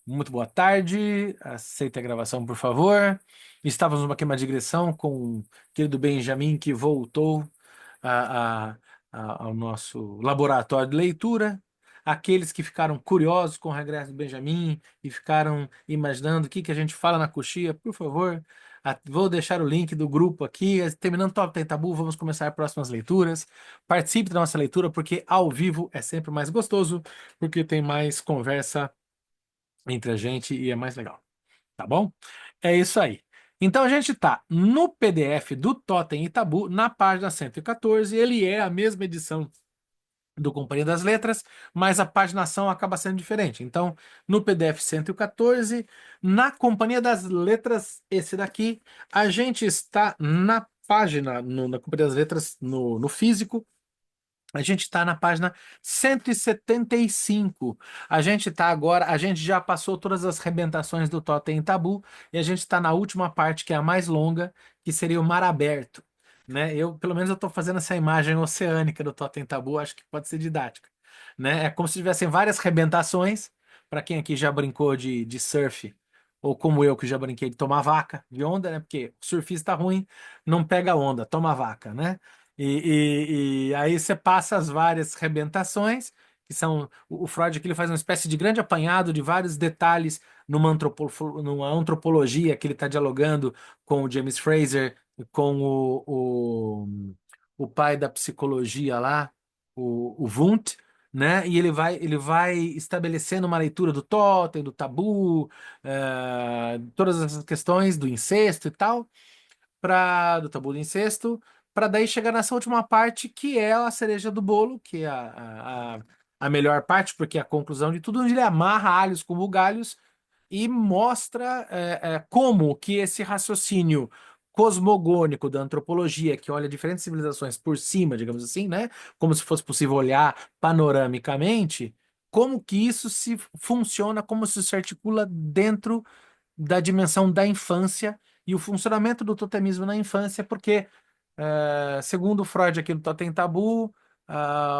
Muito boa tarde, aceita a gravação, por favor. Estávamos numa queima de digressão com o querido Benjamin, que voltou a- a- ao nosso laboratório de leitura. Aqueles que ficaram curiosos com o regresso do Benjamin e ficaram imaginando o que a gente fala na coxia, por favor, vou deixar o link do grupo aqui. Terminando Top Tem Tabu, vamos começar próximas leituras. Participe da nossa leitura, porque ao vivo é sempre mais gostoso, porque tem mais conversa entre a gente e é mais legal, tá bom? É isso aí. Então a gente tá no PDF do Totem e Tabu, na página 114. Ele é a mesma edição do Companhia das Letras, mas a paginação acaba sendo diferente. Então, no PDF 114, na Companhia das Letras, esse daqui, a gente está na página, na Companhia das Letras, no físico. A gente está na página 175. A gente está agora, a gente já passou todas as rebentações do Totem Tabu e a gente está na última parte, que é a mais longa, que seria o Mar Aberto, né? Pelo menos eu estou fazendo essa imagem oceânica do Totem Tabu, acho que pode ser didática, né? É como se tivessem várias rebentações, para quem aqui já brincou de surf, ou como eu que já brinquei de tomar vaca de onda, né? Porque surfista ruim não pega onda, toma vaca, né? E aí você passa as várias rebentações, que são. O Freud aqui ele faz uma espécie de grande apanhado de vários detalhes numa antropologia que ele está dialogando com o James Fraser, com o pai da psicologia lá, o Wundt, né? E ele vai estabelecendo uma leitura do totem, do tabu, todas essas questões do incesto e tal do tabu do incesto, para daí chegar nessa última parte que é a cereja do bolo, que é a melhor parte, porque é a conclusão de tudo, onde ele amarra alhos com bugalhos e mostra como que esse raciocínio cosmogônico da antropologia, que olha diferentes civilizações por cima, digamos assim, né? Como se fosse possível olhar panoramicamente, como que isso se funciona, como se articula dentro da dimensão da infância e o funcionamento do totemismo na infância, porque, segundo Freud aqui no Totem Tabu,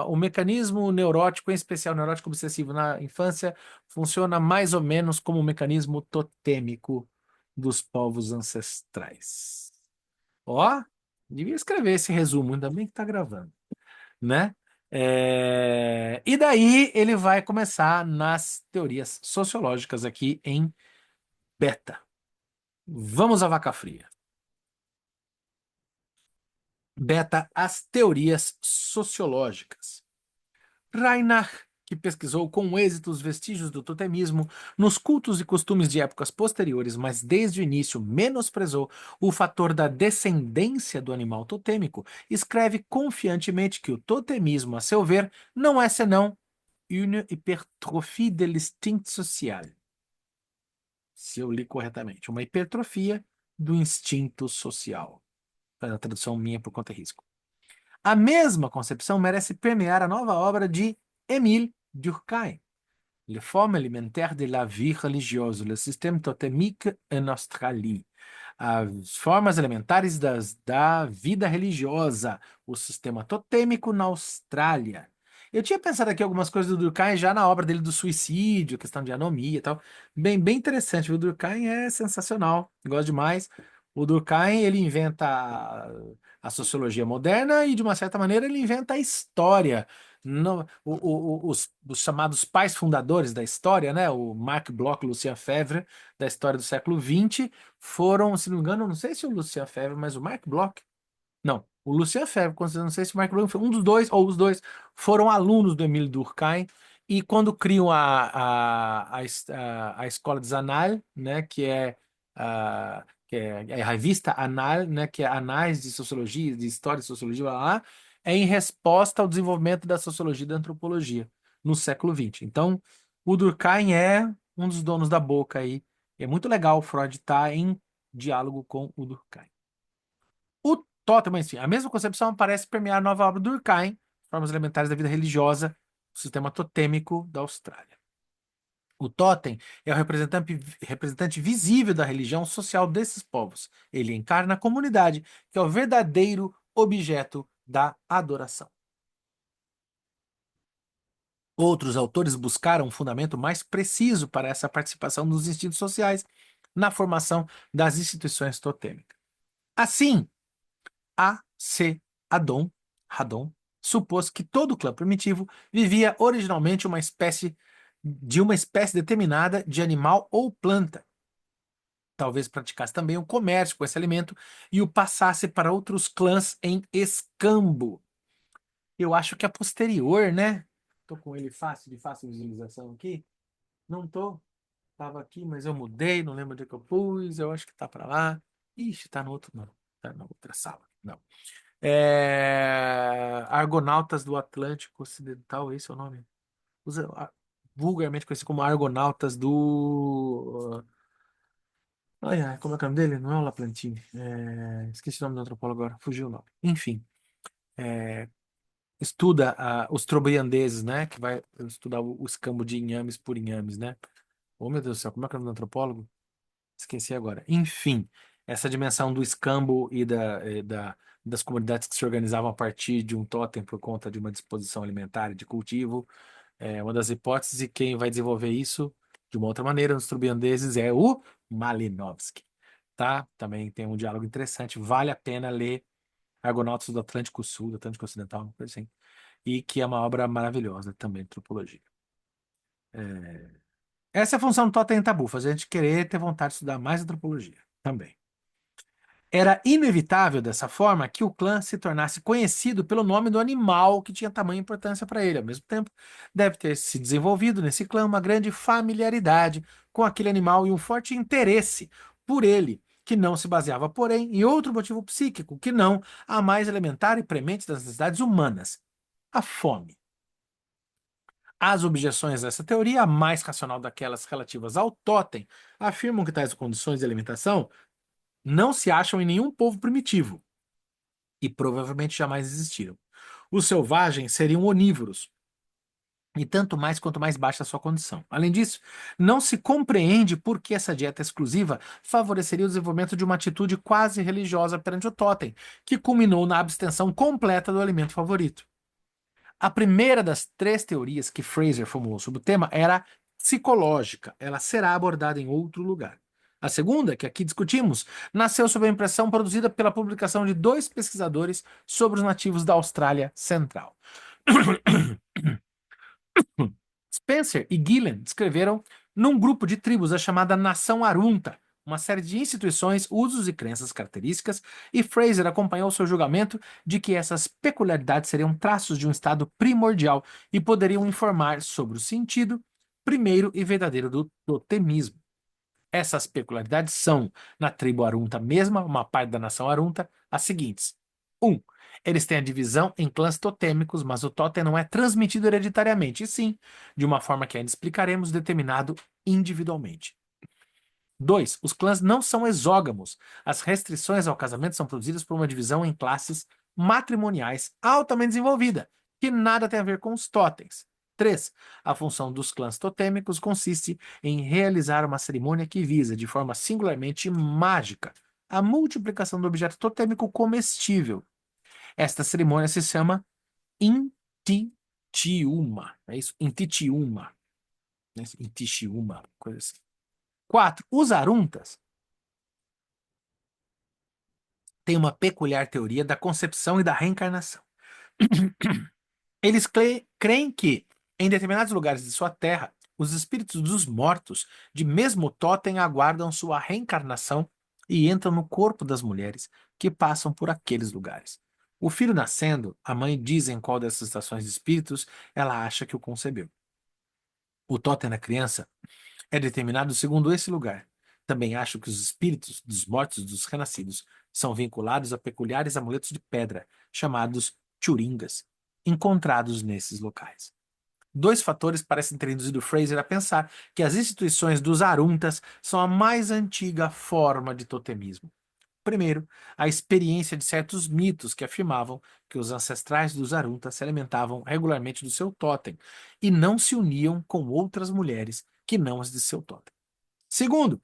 o mecanismo neurótico, em especial o neurótico obsessivo na infância, funciona mais ou menos como o mecanismo totêmico dos povos ancestrais. Ó, devia escrever esse resumo, ainda bem que tá gravando, né? E daí ele vai começar nas teorias sociológicas aqui em beta. Vamos à vaca fria. Beta, as teorias sociológicas. Reinach, que pesquisou com êxito os vestígios do totemismo nos cultos e costumes de épocas posteriores, mas desde o início menosprezou o fator da descendência do animal totêmico, escreve confiantemente que o totemismo, a seu ver, não é senão une hypertrophie de l'instinct social. Se eu li corretamente, uma hipertrofia do instinto social. A tradução minha por conta e risco. A mesma concepção merece permear a nova obra de Émile Durkheim, Les formes élémentaires de la vie religieuse, le système totémique en Australie. As formas elementares da vida religiosa, o sistema totêmico na Austrália. Eu tinha pensado aqui algumas coisas do Durkheim já na obra dele do suicídio, questão de anomia e tal. Bem interessante. O Durkheim é sensacional, gosto demais. O Durkheim, ele inventa a sociologia moderna e, de uma certa maneira, ele inventa a história. Os chamados pais fundadores da história, né? O Marc Bloch e o Lucien Febvre, da história do século XX, foram, se não me engano, não sei se o Lucien Febvre, mas o Marc Bloch, não, o Lucien Febvre, não sei se o Marc Bloch foi um dos dois, ou os dois, foram alunos do Emile Durkheim, e quando criam a escola de Zanal, né, que é a revista Anal, né, que é Anais de Sociologia, de História e Sociologia, lá, é em resposta ao desenvolvimento da sociologia e da antropologia no século XX. Então, o Durkheim é um dos donos da boca aí. É muito legal o Freud estar em diálogo com o Durkheim. O Totem, enfim, a mesma concepção parece permear a nova obra do Durkheim, Formas Elementares da Vida Religiosa, o Sistema Totêmico da Austrália. O totem é o representante visível da religião social desses povos. Ele encarna a comunidade, que é o verdadeiro objeto da adoração. Outros autores buscaram um fundamento mais preciso para essa participação dos instintos sociais na formação das instituições totêmicas. Assim, A. C. Haddon supôs que todo clã primitivo vivia originalmente uma espécie determinada de animal ou planta. Talvez praticasse também o comércio com esse alimento e o passasse para outros clãs em escambo. Eu acho que é posterior, né? Tô com ele de fácil visualização aqui. Não tô. Tava aqui, mas eu mudei, não lembro onde é que eu pus. Eu acho que tá para lá. Ixi, tá no outro, não. Tá na outra sala. Não. Argonautas do Atlântico Ocidental, esse é o nome. Vulgarmente conhecido como Argonautas do. Ai, ai, como é que é o nome dele? Não é o Laplantine. Esqueci o nome do antropólogo agora, fugiu o nome. Enfim, é, estuda os trobriandeses, né? Que vai estudar o escambo de inhames por inhames, né? Oh, meu Deus do céu, como é que é o nome do antropólogo? Esqueci agora. Enfim, essa dimensão do escambo das comunidades que se organizavam a partir de um totem por conta de uma disposição alimentar e de cultivo. Uma das hipóteses, e quem vai desenvolver isso de uma outra maneira nos turbiandeses é o Malinowski. Tá? Também tem um diálogo interessante, vale a pena ler Argonautas do Atlântico Sul, do Atlântico Ocidental, uma coisa assim, e que é uma obra maravilhosa também de antropologia. Essa é a função do Totem Tabu, fazer a gente querer ter vontade de estudar mais antropologia também. Era inevitável, dessa forma, que o clã se tornasse conhecido pelo nome do animal que tinha tamanha importância para ele. Ao mesmo tempo, deve ter se desenvolvido nesse clã uma grande familiaridade com aquele animal e um forte interesse por ele, que não se baseava, porém, em outro motivo psíquico, que não a mais elementar e premente das necessidades humanas: a fome. As objeções a essa teoria, a mais racional daquelas relativas ao totem, afirmam que tais condições de alimentação não se acham em nenhum povo primitivo e provavelmente jamais existiram. Os selvagens seriam onívoros, e tanto mais quanto mais baixa a sua condição. Além disso, não se compreende por que essa dieta exclusiva favoreceria o desenvolvimento de uma atitude quase religiosa perante o totem, que culminou na abstenção completa do alimento favorito. A primeira das três teorias que Fraser formulou sobre o tema era psicológica. Ela será abordada em outro lugar. A segunda, que aqui discutimos, nasceu sob a impressão produzida pela publicação de dois pesquisadores sobre os nativos da Austrália Central. Spencer e Gillen descreveram num grupo de tribos a chamada Nação Arunta, uma série de instituições, usos e crenças características, e Fraser acompanhou seu julgamento de que essas peculiaridades seriam traços de um estado primordial e poderiam informar sobre o sentido primeiro e verdadeiro do totemismo. Essas peculiaridades são, na tribo Arunta mesma, uma parte da nação Arunta, as seguintes. 1. Eles têm a divisão em clãs totêmicos, mas o totem não é transmitido hereditariamente, e sim, de uma forma que ainda explicaremos, determinado individualmente. 2. Os clãs não são exógamos. As restrições ao casamento são produzidas por uma divisão em classes matrimoniais altamente desenvolvida, que nada tem a ver com os totens. 3. A função dos clãs totêmicos consiste em realizar uma cerimônia que visa, de forma singularmente mágica, a multiplicação do objeto totêmico comestível. Esta cerimônia se chama Intitiuma. É isso? Intitiuma. Intitiuma, coisa assim. 4. Os Aruntas têm uma peculiar teoria da concepção e da reencarnação. Eles creem que, em determinados lugares de sua terra, os espíritos dos mortos, de mesmo totem, aguardam sua reencarnação e entram no corpo das mulheres que passam por aqueles lugares. O filho nascendo, a mãe diz em qual dessas estações de espíritos ela acha que o concebeu. O totem da criança é determinado segundo esse lugar. Também acho que os espíritos dos mortos e dos renascidos são vinculados a peculiares amuletos de pedra, chamados churingas, encontrados nesses locais. Dois fatores parecem ter induzido Fraser a pensar que as instituições dos Aruntas são a mais antiga forma de totemismo. Primeiro, a experiência de certos mitos que afirmavam que os ancestrais dos Aruntas se alimentavam regularmente do seu totem e não se uniam com outras mulheres que não as de seu totem. Segundo,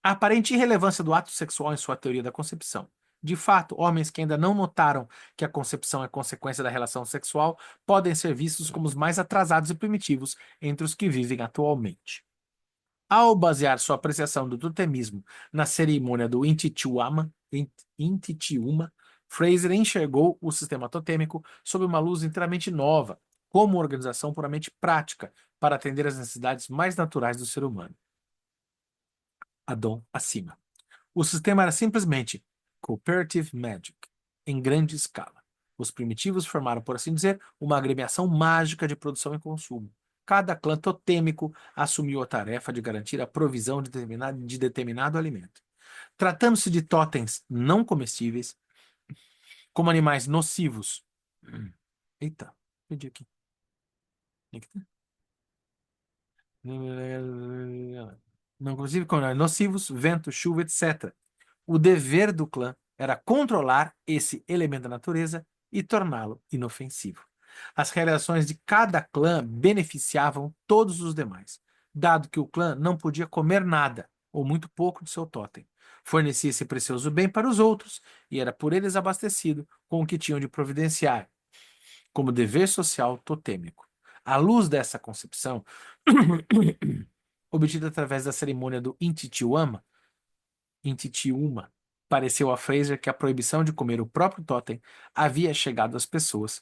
a aparente irrelevância do ato sexual em sua teoria da concepção. De fato, homens que ainda não notaram que a concepção é consequência da relação sexual podem ser vistos como os mais atrasados e primitivos entre os que vivem atualmente. Ao basear sua apreciação do totemismo na cerimônia do Intitiuma, Fraser enxergou o sistema totêmico sob uma luz inteiramente nova, como uma organização puramente prática para atender às necessidades mais naturais do ser humano. Adão acima. O sistema era simplesmente Cooperative Magic, em grande escala. Os primitivos formaram, por assim dizer, uma agremiação mágica de produção e consumo. Cada clã totêmico assumiu a tarefa de garantir a provisão de determinado alimento. Tratando-se de totens não comestíveis, como animais nocivos. Eita, perdi aqui. Não, inclusive como nocivos, vento, chuva, etc. O dever do clã era controlar esse elemento da natureza e torná-lo inofensivo. As realizações de cada clã beneficiavam todos os demais, dado que o clã não podia comer nada, ou muito pouco de seu totem. Fornecia esse precioso bem para os outros e era por eles abastecido com o que tinham de providenciar, como dever social totêmico. À luz dessa concepção, obtida através da cerimônia do Intitiuma, pareceu a Fraser que a proibição de comer o próprio totem havia chegado às pessoas,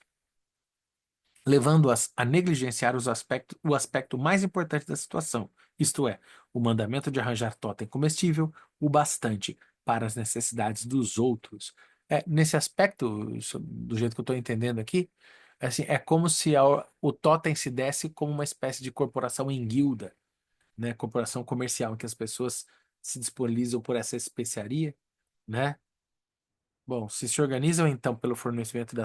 levando-as a negligenciar o aspecto mais importante da situação, isto é, o mandamento de arranjar totem comestível o bastante para as necessidades dos outros. Nesse aspecto, do jeito que eu estou entendendo aqui, assim, é como se o totem se desse como uma espécie de corporação em guilda, né? Corporação comercial, em que as pessoas se disponibilizam por essa especiaria, né? Bom, se organizam então pelo fornecimento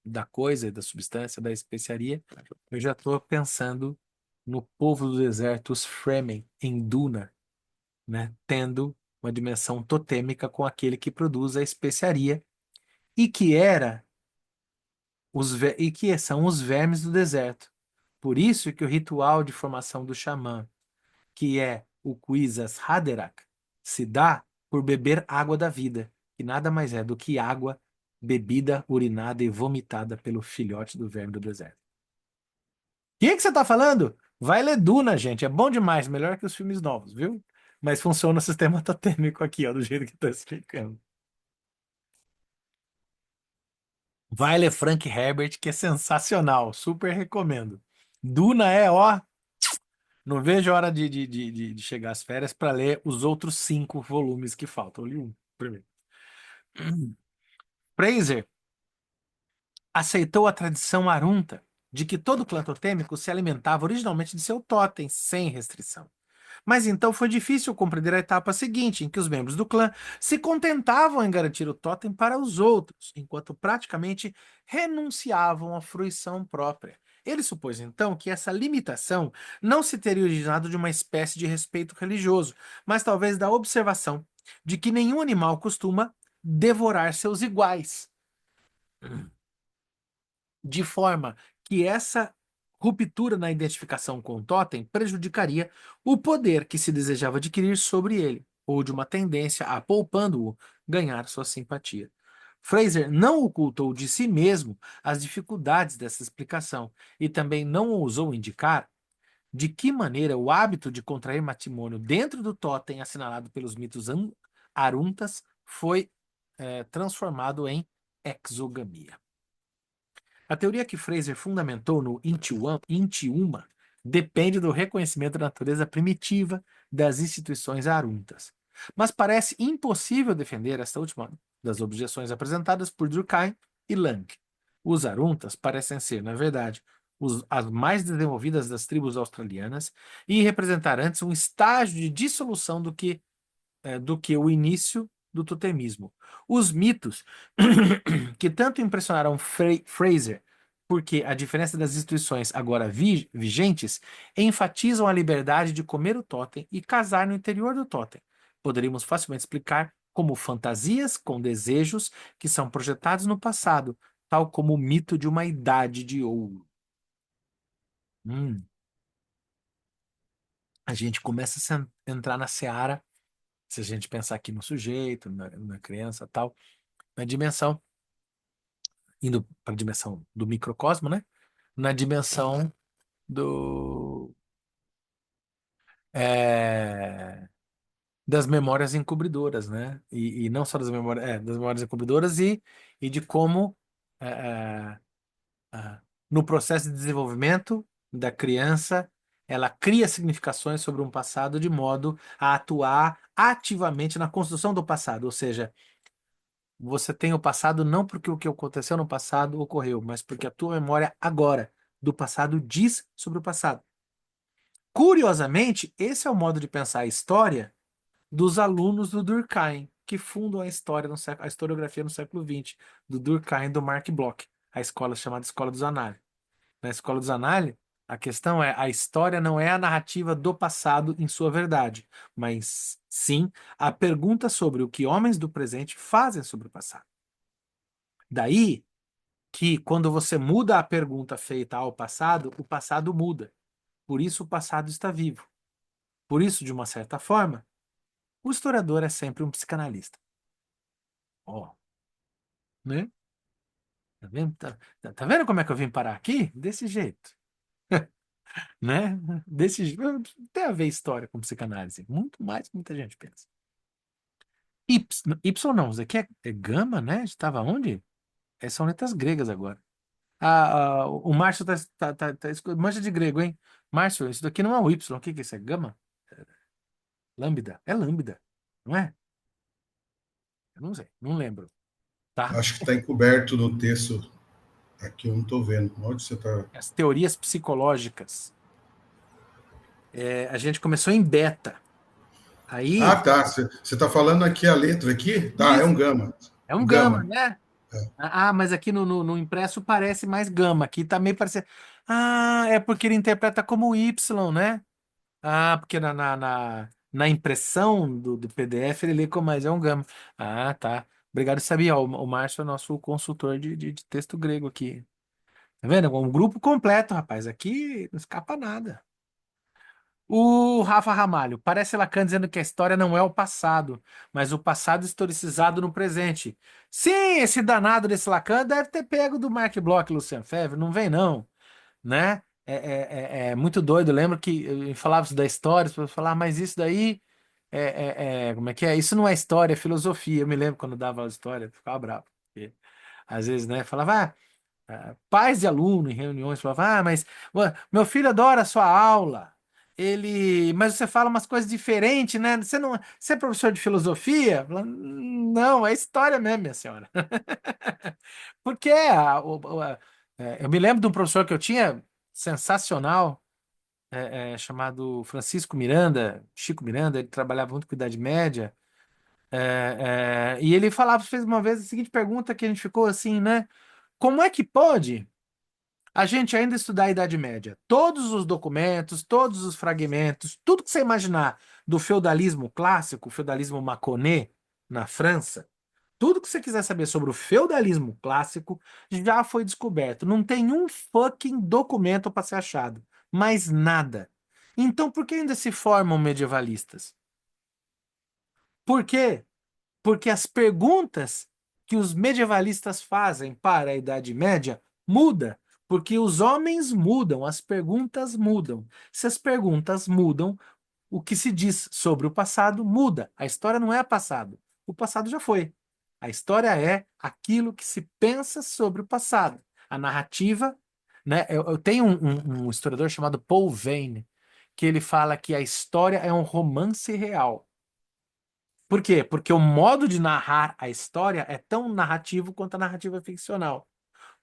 da coisa, da substância, da especiaria, eu já estou pensando no povo do deserto, os Fremen, em Duna, né? Tendo uma dimensão totêmica com aquele que produz a especiaria e que era e que são os vermes do deserto. Por isso que o ritual de formação do xamã, que é o Kwisatz Haderach, se dá por beber água da vida, que nada mais é do que água bebida, urinada e vomitada pelo filhote do verme do deserto. O que você tá falando? Vai ler Duna, gente. É bom demais, melhor que os filmes novos, viu? Mas funciona o sistema totêmico aqui, ó, do jeito que eu tô explicando. Vai ler Frank Herbert, que é sensacional. Super recomendo. Duna é, ó, não vejo a hora de chegar às férias para ler os outros 5 volumes que faltam. Eu li um primeiro. Fraser aceitou a tradição arunta de que todo clã totêmico se alimentava originalmente de seu totem, sem restrição. Mas então foi difícil compreender a etapa seguinte, em que os membros do clã se contentavam em garantir o totem para os outros, enquanto praticamente renunciavam à fruição própria. Ele supôs então que essa limitação não se teria originado de uma espécie de respeito religioso, mas talvez da observação de que nenhum animal costuma devorar seus iguais, de forma que essa ruptura na identificação com o totem prejudicaria o poder que se desejava adquirir sobre ele, ou de uma tendência a, poupando-o, ganhar sua simpatia. Fraser não ocultou de si mesmo as dificuldades dessa explicação e também não ousou indicar de que maneira o hábito de contrair matrimônio dentro do totem assinalado pelos mitos aruntas foi transformado em exogamia. A teoria que Fraser fundamentou no Intiuma depende do reconhecimento da natureza primitiva das instituições aruntas. Mas parece impossível defender esta última das objeções apresentadas por Durkheim e Lang. Os aruntas parecem ser, na verdade, as mais desenvolvidas das tribos australianas e representar antes um estágio de dissolução do que o início do totemismo. Os mitos que tanto impressionaram Fraser, porque a diferença das instituições agora vigentes enfatizam a liberdade de comer o totem e casar no interior do totem. Poderíamos facilmente explicar como fantasias com desejos que são projetados no passado, tal como o mito de uma idade de ouro. A gente começa a entrar na seara Se a gente pensar aqui no sujeito, na criança, tal, na dimensão, indo para a dimensão do microcosmo, né? Na dimensão do é, das memórias encobridoras, né? E não só das memórias, das memórias encobridoras e de como é, é, é, no processo de desenvolvimento da criança ela cria significações sobre um passado de modo a atuar ativamente na construção do passado, ou seja, você tem o passado não porque o que aconteceu no passado ocorreu, mas porque a tua memória agora do passado diz sobre o passado. Curiosamente, esse é o modo de pensar a história dos alunos do Durkheim, que fundam a história no século, a historiografia no século XX, do Durkheim e do Mark Bloch, a escola chamada Escola dos Análises. Na Escola dos Análises, a questão é, a história não é a narrativa do passado em sua verdade, mas sim a pergunta sobre o que homens do presente fazem sobre o passado. Daí que quando você muda a pergunta feita ao passado, o passado muda. Por isso o passado está vivo. Por isso, de uma certa forma, o historiador é sempre um psicanalista. Ó, né? Tá vendo? Tá vendo como é que eu vim parar aqui? Desse jeito, né? Desse jeito. Tem a ver história com psicanálise. Muito mais que muita gente pensa. Y não, isso aqui é gama, né? Estava onde? São letras gregas agora. O Márcio mancha de grego, hein? Márcio, isso daqui não é um Y. O que que é isso? É gama? Lambda? É lambda, não é? Eu não sei, não lembro, tá? Acho que está encoberto no texto. Aqui eu não estou vendo. Onde você está? As teorias psicológicas. A gente começou em beta. Ah, Aí, tá. Você está falando aqui a letra aqui? Tá, é um isso, gama. é um Um gama, gama. né? Mas aqui no impresso parece mais gama. Aqui tá meio parecendo. É porque ele interpreta como Y, né? Porque na impressão do PDF ele lê como mais é um gama. Tá. Obrigado, sabia. O Márcio é nosso consultor de texto grego aqui. Tá vendo? Um grupo completo, rapaz. Aqui não escapa nada. O Rafa Ramalho, parece Lacan dizendo que a história não é o passado, mas o passado historicizado no presente. Sim, esse danado desse Lacan deve ter pego do Mark Bloch e Lucian Febvre, não vem não, né? É muito doido. Eu lembro que eu falava isso da história, as pessoas falavam, mas isso daí como é que é? Isso não é história, é filosofia. Eu me lembro quando dava aula de história, eu ficava bravo. Porque, às vezes, né, falava, pais de aluno em reuniões falavam, mas meu filho adora a sua aula. Mas você fala umas coisas diferentes, né? Você é professor de filosofia? Eu falava, não, é história mesmo, minha senhora. Porque eu me lembro de um professor que eu tinha, sensacional, chamado Francisco Miranda, Chico Miranda, ele trabalhava muito com Idade Média, e ele fez uma vez a seguinte pergunta que a gente ficou assim, né? Como é que pode a gente ainda estudar a Idade Média? Todos os documentos, todos os fragmentos, tudo que você imaginar do feudalismo clássico, o feudalismo Mâconnais na França, tudo que você quiser saber sobre o feudalismo clássico já foi descoberto. Não tem um fucking documento para ser achado. Mais nada. Então, por que ainda se formam medievalistas? Por quê? Porque as perguntas que os medievalistas fazem para a Idade Média muda, porque os homens mudam, as perguntas mudam. Se as perguntas mudam, o que se diz sobre o passado muda. A história não é passado. O passado já foi. A história é aquilo que se pensa sobre o passado. A narrativa, né? Eu tenho um historiador chamado Paul Vane, que ele fala que a história é um romance real. Por quê? Porque o modo de narrar a história é tão narrativo quanto a narrativa ficcional.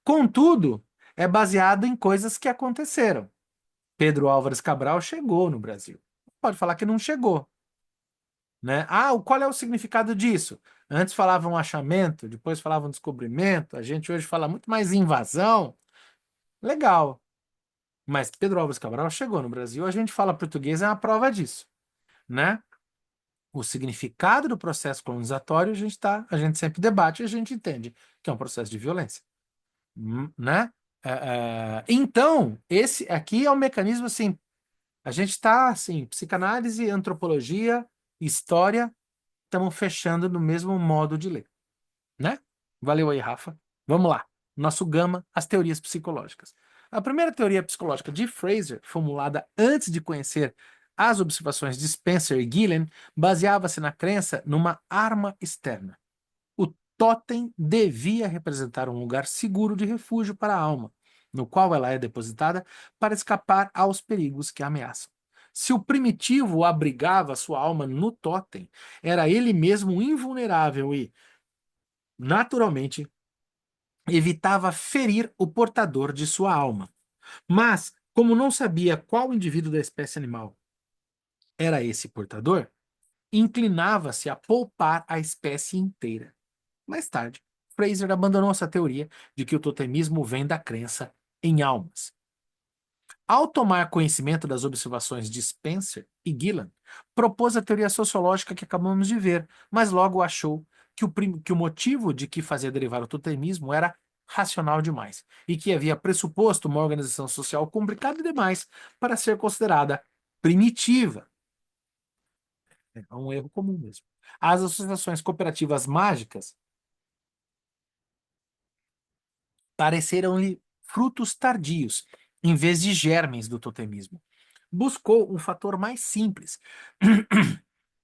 Contudo, é baseado em coisas que aconteceram. Pedro Álvares Cabral chegou no Brasil. Pode falar que não chegou, né? Qual é o significado disso? Antes falavam achamento, depois falavam descobrimento. A gente hoje fala muito mais invasão. Legal. Mas Pedro Álvares Cabral chegou no Brasil. A gente fala português, é uma prova disso, né? O significado do processo colonizatório a gente sempre debate e a gente entende que é um processo de violência, né? Então, esse aqui é um mecanismo assim, a gente está assim, psicanálise, antropologia, história, estamos fechando no mesmo modo de ler, né? Valeu aí, Rafa. Vamos lá. Nosso gama, as teorias psicológicas. A primeira teoria psicológica de Fraser, formulada antes de conhecer as observações de Spencer e Gillen, baseava-se na crença numa arma externa. O totem devia representar um lugar seguro de refúgio para a alma, no qual ela é depositada para escapar aos perigos que a ameaçam. Se o primitivo abrigava sua alma no totem, era ele mesmo invulnerável e, naturalmente, evitava ferir o portador de sua alma. Mas, como não sabia qual indivíduo da espécie animal era esse portador, inclinava-se a poupar a espécie inteira. Mais tarde, Fraser abandonou essa teoria de que o totemismo vem da crença em almas. Ao tomar conhecimento das observações de Spencer e Gillen, propôs a teoria sociológica que acabamos de ver, mas logo achou que o motivo de que fazia derivar o totemismo era racional demais e que havia pressuposto uma organização social complicada demais para ser considerada primitiva. É um erro comum mesmo. As associações cooperativas mágicas pareceram-lhe frutos tardios, em vez de germes do totemismo. Buscou um fator mais simples,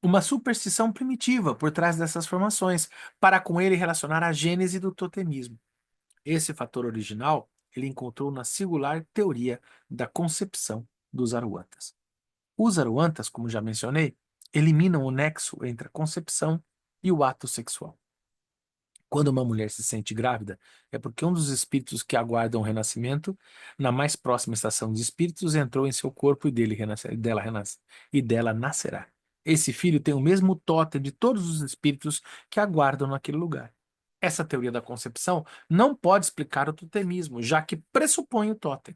uma superstição primitiva por trás dessas formações, para com ele relacionar a gênese do totemismo. Esse fator original ele encontrou na singular teoria da concepção dos Aruantas. Os Aruantas, como já mencionei, eliminam o nexo entre a concepção e o ato sexual. Quando uma mulher se sente grávida, é porque um dos espíritos que aguardam o renascimento, na mais próxima estação de espíritos, entrou em seu corpo e dela nascerá. Esse filho tem o mesmo totem de todos os espíritos que aguardam naquele lugar. Essa teoria da concepção não pode explicar o totemismo, já que pressupõe o totem.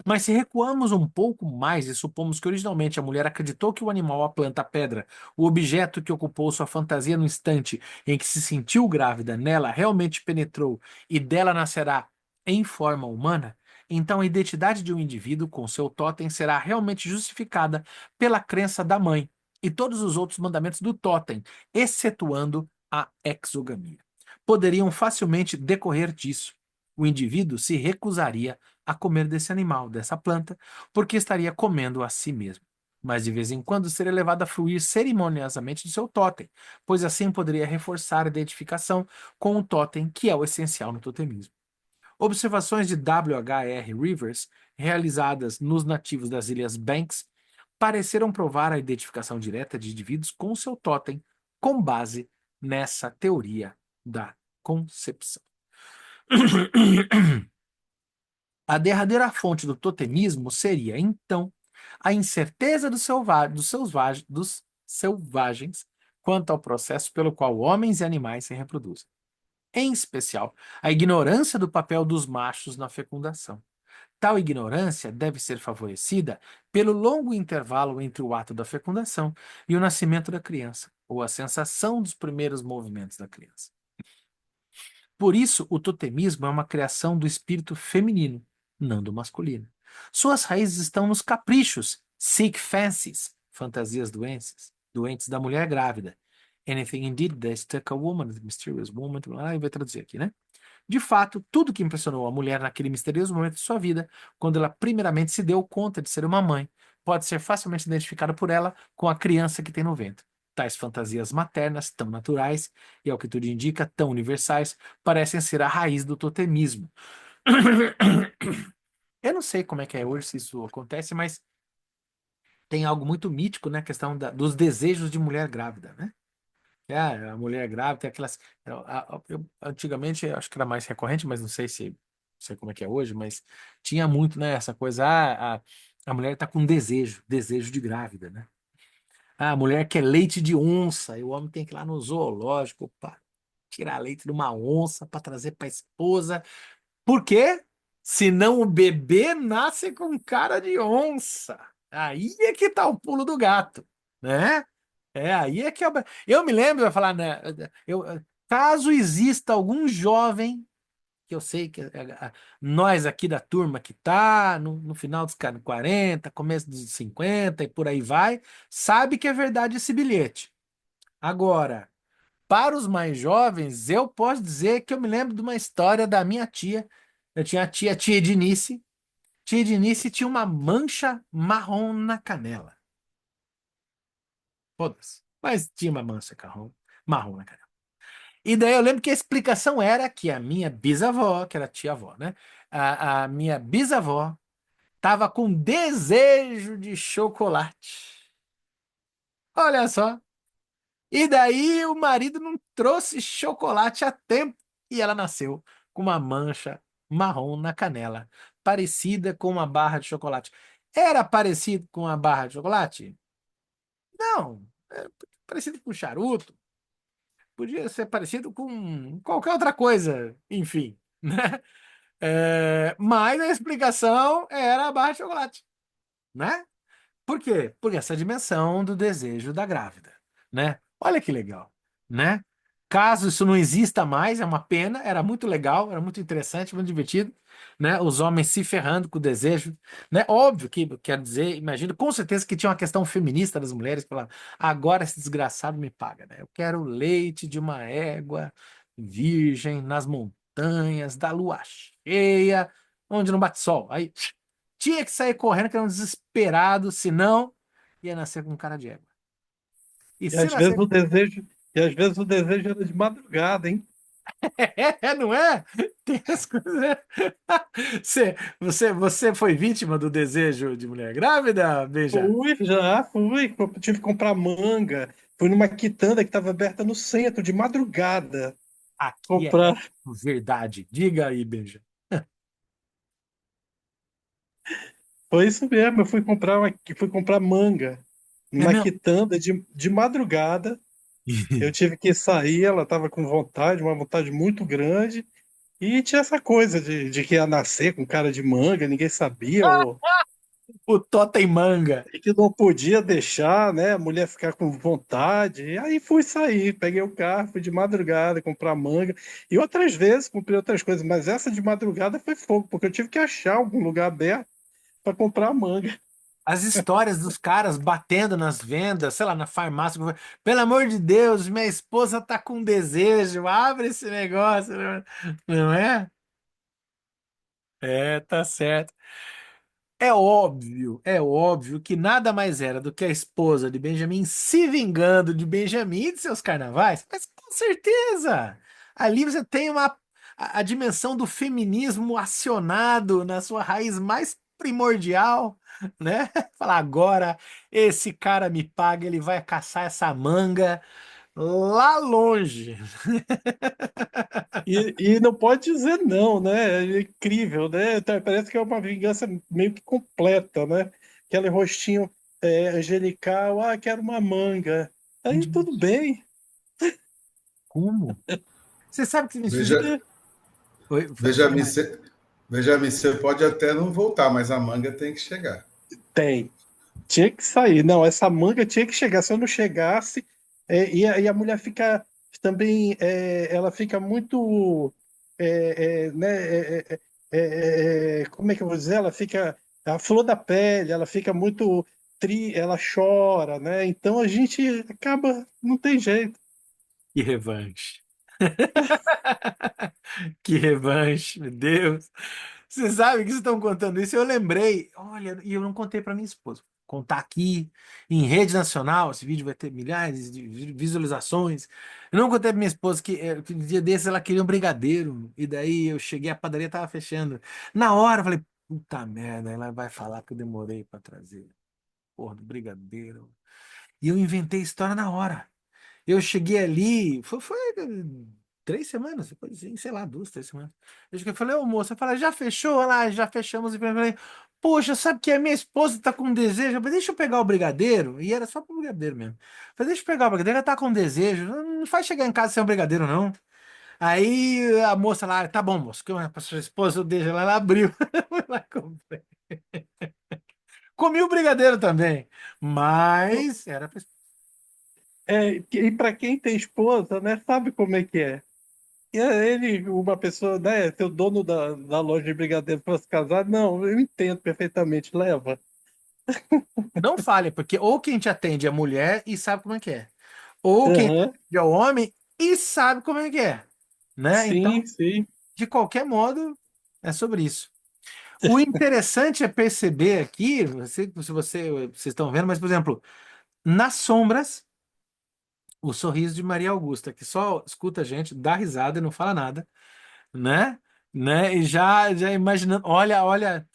Mas se recuamos um pouco mais e supomos que originalmente a mulher acreditou que o animal, a planta, a pedra, o objeto que ocupou sua fantasia no instante em que se sentiu grávida, nela realmente penetrou e dela nascerá em forma humana, então a identidade de um indivíduo com seu totem será realmente justificada pela crença da mãe e todos os outros mandamentos do totem, excetuando a exogamia. Poderiam facilmente decorrer disso. O indivíduo se recusaria a comer desse animal, dessa planta, porque estaria comendo a si mesmo. Mas de vez em quando seria levado a fruir cerimoniosamente do seu totem, pois assim poderia reforçar a identificação com o totem, que é o essencial no totemismo. Observações de W. H. R. Rivers, realizadas nos nativos das Ilhas Banks, pareceram provar a identificação direta de indivíduos com o seu totem, com base nessa teoria da concepção. A derradeira fonte do totemismo seria, então, a incerteza dos selvagens quanto ao processo pelo qual homens e animais se reproduzem. Em especial, a ignorância do papel dos machos na fecundação. Tal ignorância deve ser favorecida pelo longo intervalo entre o ato da fecundação e o nascimento da criança, ou a sensação dos primeiros movimentos da criança. Por isso, o totemismo é uma criação do espírito feminino, não do masculino. Suas raízes estão nos caprichos, sick fancies, fantasias doentes da mulher grávida. Anything indeed that struck a woman, the mysterious woman. Vai traduzir aqui, né? De fato, tudo que impressionou a mulher naquele misterioso momento de sua vida, quando ela primeiramente se deu conta de ser uma mãe, pode ser facilmente identificado por ela com a criança que tem no ventre. Tais fantasias maternas, tão naturais e, ao que tudo indica, tão universais, parecem ser a raiz do totemismo. Eu não sei como é que é hoje, se isso acontece, mas tem algo muito mítico, né? A questão dos desejos de mulher grávida, né? A mulher grávida tem aquelas. Antigamente, eu acho que era mais recorrente, mas não sei como é que é hoje, mas tinha muito, né? Essa coisa, a mulher tá com desejo de grávida, né? A mulher quer leite de onça, e o homem tem que ir lá no zoológico, opa, tirar leite de uma onça para trazer para a esposa. Por quê? Senão o bebê nasce com cara de onça. Aí é que tá o pulo do gato, né? Aí é que eu me lembro, eu falar, né? Caso exista algum jovem, que eu sei que nós aqui da turma que tá no final dos 40, começo dos 50 e por aí vai, sabe que é verdade esse bilhete. Agora, para os mais jovens, eu posso dizer que eu me lembro de uma história da minha tia. Eu tinha a tia Edinice. Tia Edinice tinha uma mancha marrom na canela. Foda-se. Mas tinha uma mancha marrom na canela. E daí eu lembro que a explicação era que a minha bisavó, que era tia-avó, né? A minha bisavó tava com desejo de chocolate. Olha só. E daí o marido não trouxe chocolate a tempo e ela nasceu com uma mancha marrom na canela, parecida com uma barra de chocolate. Era parecido com uma barra de chocolate? Não. É parecido com charuto. Podia ser parecido com qualquer outra coisa, enfim, né? Mas a explicação era a barra de chocolate, né? Por quê? Por essa dimensão do desejo da grávida, né? Olha que legal, né? Caso isso não exista mais, é uma pena, era muito legal, era muito interessante, muito divertido, né? Os homens se ferrando com o desejo, né? Óbvio que, quero dizer, imagino, com certeza que tinha uma questão feminista das mulheres que falavam, agora esse desgraçado me paga, né? Eu quero leite de uma égua virgem nas montanhas da lua cheia, onde não bate sol. Aí tinha que sair correndo, que era um desesperado, senão ia nascer com cara de égua. E E se às vezes nascer. o desejo, e às vezes o desejo era de madrugada, hein? Não é? Tem as coisas. Né? Você foi vítima do desejo de mulher grávida, Beija? Fui. Tive que comprar manga. Fui numa quitanda que estava aberta no centro, de madrugada. Aqui é Comprar. verdade. Diga aí, Beija. Foi isso mesmo. Fui comprar manga É numa mesmo? quitanda de madrugada. Eu tive que sair, ela estava com vontade, uma vontade muito grande. E tinha essa coisa de que ia nascer com cara de manga, ninguém sabia. O Totem Manga. E que não podia deixar, né, a mulher ficar com vontade. E aí fui sair, peguei o carro, fui de madrugada comprar manga. E outras vezes comprei outras coisas, mas essa de madrugada foi fogo, porque eu tive que achar algum lugar aberto para comprar manga. As histórias dos caras batendo nas vendas, sei lá, na farmácia. Pelo amor de Deus, minha esposa tá com desejo, abre esse negócio, né? Não é? Tá certo. É óbvio que nada mais era do que a esposa de Benjamin se vingando de Benjamin e de seus carnavais, mas com certeza, ali você tem a dimensão do feminismo acionado na sua raiz mais primordial, né? Falar agora, esse cara me paga, ele vai caçar essa manga lá longe. E não pode dizer não, né? É incrível, né? Então, parece que é uma vingança meio que completa, né? Aquele rostinho angelical, quero uma manga. Aí tudo bem. Como? Você sabe o que significa? Veja, Oi, fala Benjamin, mais. você, Benjamin, você pode até não voltar, mas a manga tem que chegar. Tem. Tinha que sair. Não, essa manga tinha que chegar. Se eu não chegasse, e a mulher fica também, ela fica muito, né, como é que eu vou dizer? Ela fica a flor da pele, ela fica muito ela chora, né? Então a gente acaba, não tem jeito. Que revanche. Que revanche, meu Deus. Você sabe que vocês estão contando isso? Eu lembrei, olha, e eu não contei para minha esposa. Contar aqui em rede nacional, esse vídeo vai ter milhares de visualizações. Eu não contei para minha esposa que um dia desses ela queria um brigadeiro, e daí eu cheguei, a padaria tava fechando. Na hora eu falei, puta merda, ela vai falar que eu demorei para trazer. Porra do brigadeiro. E eu inventei a história na hora. Eu cheguei ali, foi 3 semanas, depois, assim, sei lá, 2, 3 semanas. Eu cheguei e falei, ô moça, eu falei, já fechou? Lá, já fechamos. E eu falei, poxa, sabe que a minha esposa tá com desejo? Eu falei, deixa eu pegar o brigadeiro. E era só pro brigadeiro mesmo. Eu falei, deixa eu pegar o brigadeiro, ela tá com desejo. Não faz chegar em casa sem um brigadeiro, não. Aí a moça lá, tá bom, moço, que pra sua esposa eu deixo ela, ela abriu. Fui lá e comprei. Comi o brigadeiro também, mas era pra... E para quem tem esposa, né, sabe como é que é. E ele, uma pessoa, né, ser o dono da loja de brigadeiro para se casar, não, eu entendo perfeitamente, leva. Não fale, porque ou quem te atende é mulher e sabe como é que é. ou quem Aham. é o homem e sabe como é que é, né? Então, Sim, sim. de qualquer modo, é sobre isso. O interessante é perceber aqui, se vocês estão vendo, mas, por exemplo, nas sombras, o sorriso de Maria Augusta, que só escuta a gente, dá risada e não fala nada, né? Né? E já imaginando, olha,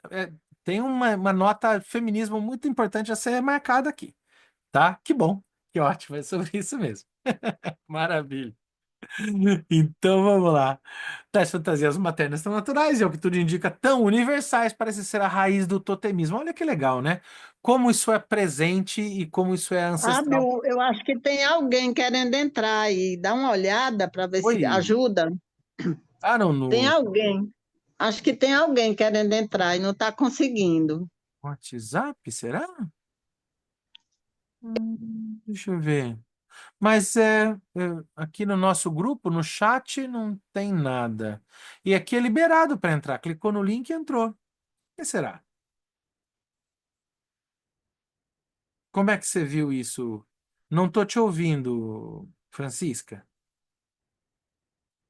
tem uma nota feminismo muito importante a ser marcada aqui, tá? Que bom, que ótimo, é sobre isso mesmo. Maravilha. Então vamos lá. Tais fantasias maternas tão naturais e, ao que tudo indica, tão universais, parece ser a raiz do totemismo. Olha que legal, né? Como isso é presente e como isso é Sabe, ancestral. eu acho que tem alguém querendo entrar aí. Dá uma olhada para ver se Oi, ajuda. param Tem no alguém. Acho que tem alguém querendo entrar e não está conseguindo. WhatsApp, será? Deixa eu ver. Mas aqui no nosso grupo, no chat, não tem nada. E aqui é liberado para entrar. Clicou no link e entrou. O que será? Como é que você viu isso? Não tô te ouvindo, Francisca.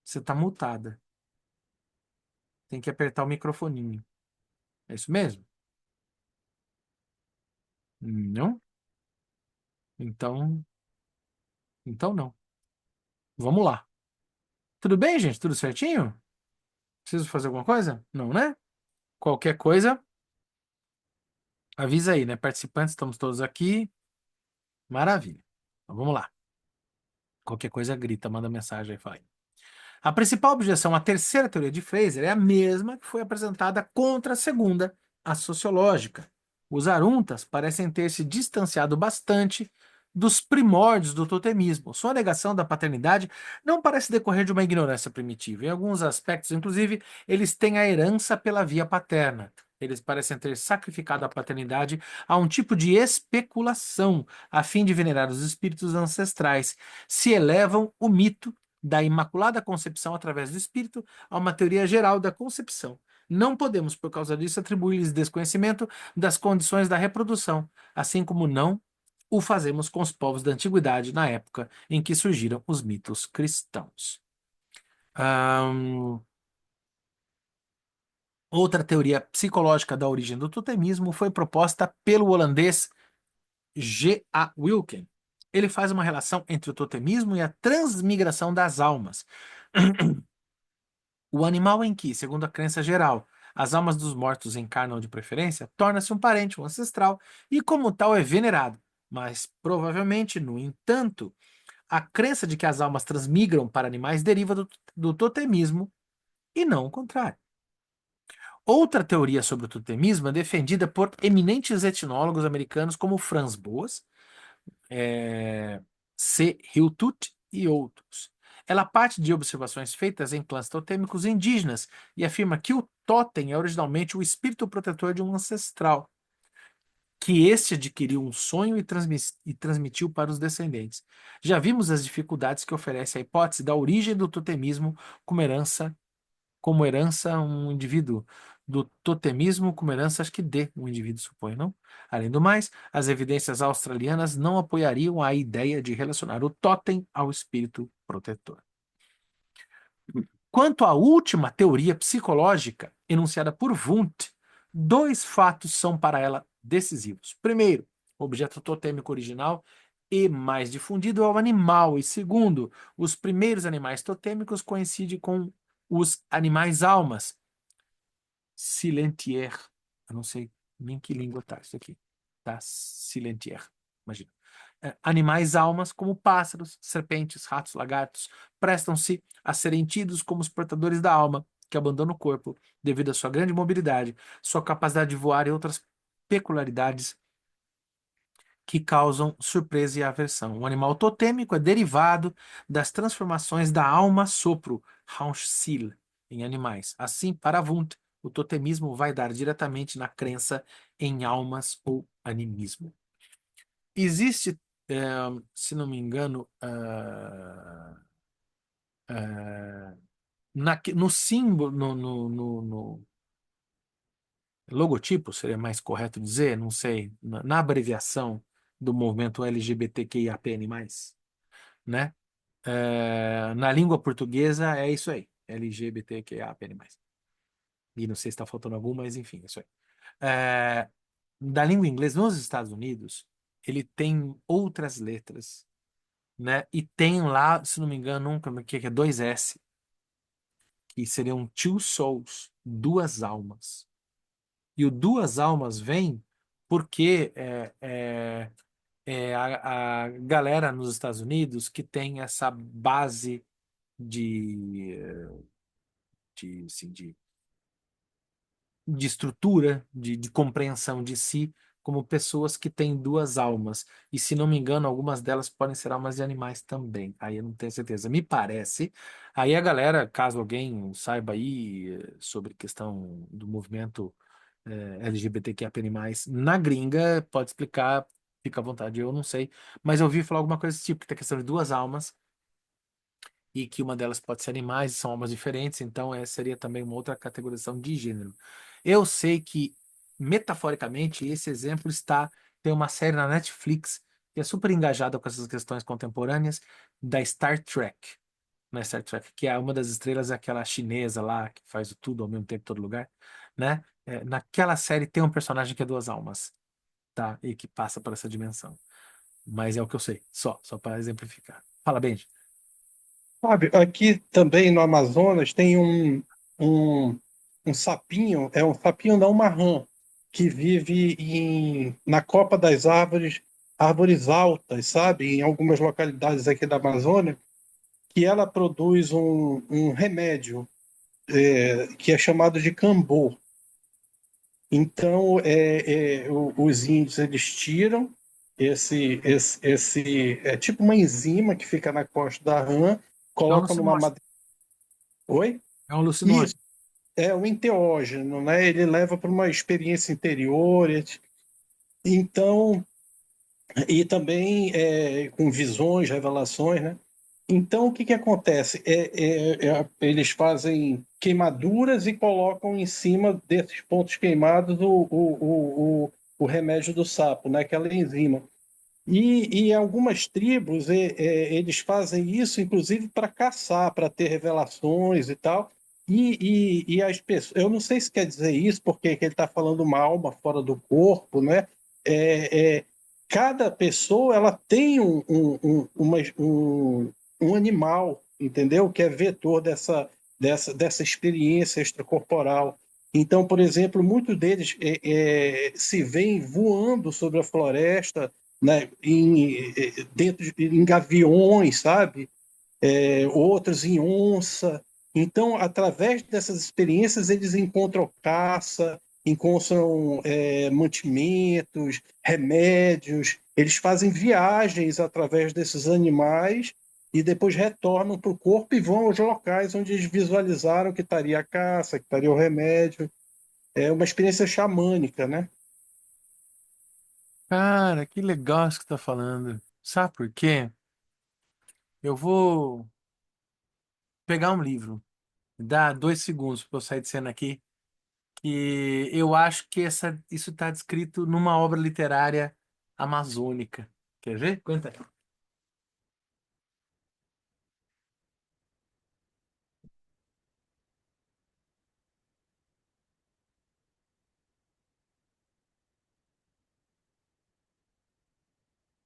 Você tá mutada. Tem que apertar o microfoninho. É isso mesmo? Não? Então, então não. Vamos lá. Tudo bem, gente? Tudo certinho? Preciso fazer alguma coisa? Não, né? Qualquer coisa, avisa aí, né? Participantes, estamos todos aqui. Maravilha. Então, vamos lá. Qualquer coisa, grita, manda mensagem aí, fala aí. A principal objeção à terceira teoria de Fraser é a mesma que foi apresentada contra a segunda, a sociológica. Os Aruntas parecem ter se distanciado bastante dos primórdios do totemismo. Sua negação da paternidade não parece decorrer de uma ignorância primitiva. Em alguns aspectos, inclusive, eles têm a herança pela via paterna. Eles parecem ter sacrificado a paternidade a um tipo de especulação, a fim de venerar os espíritos ancestrais. Se elevam o mito da Imaculada Concepção através do Espírito a uma teoria geral da concepção. Não podemos, por causa disso, atribuir-lhes desconhecimento das condições da reprodução, assim como não o fazemos com os povos da antiguidade na época em que surgiram os mitos cristãos. Ahn, Outra teoria psicológica da origem do totemismo foi proposta pelo holandês G. A. Wilken. Ele faz uma relação entre o totemismo e a transmigração das almas. O animal em que, segundo a crença geral, as almas dos mortos encarnam de preferência, torna-se um parente, um ancestral, e como tal é venerado. Mas, provavelmente, no entanto, a crença de que as almas transmigram para animais deriva do totemismo e não o contrário. Outra teoria sobre o totemismo é defendida por eminentes etnólogos americanos como Franz Boas, C. Hiltut e outros. Ela parte de observações feitas em clãs totêmicos indígenas e afirma que o totem é originalmente o espírito protetor de um ancestral, que este adquiriu um sonho e transmitiu para os descendentes. Já vimos as dificuldades que oferece a hipótese da origem do totemismo como herança um indivíduo, do totemismo como herança, acho que de um indivíduo, supõe, não? Além do mais, as evidências australianas não apoiariam a ideia de relacionar o totem ao espírito protetor. Quanto à última teoria psicológica enunciada por Wundt, dois fatos são para ela decisivos. Primeiro, o objeto totêmico original e mais difundido é o animal. E segundo, os primeiros animais totêmicos coincidem com os animais almas. Silentier. Eu não sei nem que língua tá isso aqui. Tá? Silentier. Imagina. Animais almas, como pássaros, serpentes, ratos, lagartos, prestam-se a serem tidos como os portadores da alma, que abandona o corpo devido à sua grande mobilidade, sua capacidade de voar e outras peculiaridades que causam surpresa e aversão. O animal totêmico é derivado das transformações da alma sopro, Raunsil, em animais. Assim, para Wundt, o totemismo vai dar diretamente na crença em almas ou animismo. Existe, se não me engano, no símbolo, no logotipo, seria mais correto dizer, não sei, na abreviação do movimento LGBTQIAP+, né? Na língua portuguesa é isso aí, LGBTQIA+. E não sei se está faltando algum, mas enfim, é isso aí. Da língua inglesa, nos Estados Unidos, ele tem outras letras, né? E tem lá, se não me engano, que é dois S, que seriam two souls, duas almas. E o duas almas vem porque a galera nos Estados Unidos que tem essa base de, assim, de estrutura, de compreensão de si, como pessoas que têm duas almas. E se não me engano, algumas delas podem ser almas de animais também. Aí eu não tenho certeza. Me parece. Aí a galera, caso alguém saiba aí sobre questão do movimento LGBTQIA+, na gringa, pode explicar, fica à vontade, eu não sei. Mas eu ouvi falar alguma coisa desse tipo, que tem a questão de duas almas e que uma delas pode ser animais, e são almas diferentes, então essa seria também uma outra categorização de gênero. Eu sei que, metaforicamente, esse exemplo tem uma série na Netflix que é super engajada com essas questões contemporâneas da Star Trek. Na Star Trek, que é uma das estrelas, é aquela chinesa lá, que faz tudo ao mesmo tempo em todo lugar, né? Naquela série tem um personagem que é duas almas, tá? E que passa por essa dimensão. Mas é o que eu sei, só para exemplificar. Fala, Benji. Sabe, aqui também no Amazonas tem um, um sapinho, é um sapinho não, uma rã, que vive na copa das árvores, árvores altas, sabe? Em algumas localidades aqui da Amazônia, que ela produz um remédio que é chamado de cambô. Então, os índios eles tiram é tipo uma enzima que fica na costa da rã, É um colocam numa alucinógeno. madeira. Oi? É um alucinógeno. Isso, é o enteógeno, né? Ele leva para uma experiência interior. Então, e também com visões, revelações, né? Então, o que que acontece? Eles fazem queimaduras e colocam em cima desses pontos queimados o remédio do sapo, né? Aquela enzima. E algumas tribos, eles fazem isso, inclusive, para caçar, para ter revelações e tal. E as pessoas, eu não sei se quer dizer isso, porque que ele está falando uma alma fora do corpo, né? É, é, cada pessoa ela tem um animal, entendeu? Que é vetor dessa experiência extracorporal. Então, por exemplo, muitos deles se veem voando sobre a floresta, né, em gaviões, sabe? Outros em onça. Então, através dessas experiências, eles encontram caça, encontram mantimentos, remédios. Eles fazem viagens através desses animais e depois retornam para o corpo e vão aos locais onde eles visualizaram que estaria a caça, que estaria o remédio. É uma experiência xamânica, né? Cara, que legal isso que você tá falando. Sabe por quê? Eu vou pegar um livro. Dá 2 segundos para eu sair de cena aqui. E eu acho que isso está descrito numa obra literária amazônica. Quer ver? Conta aí.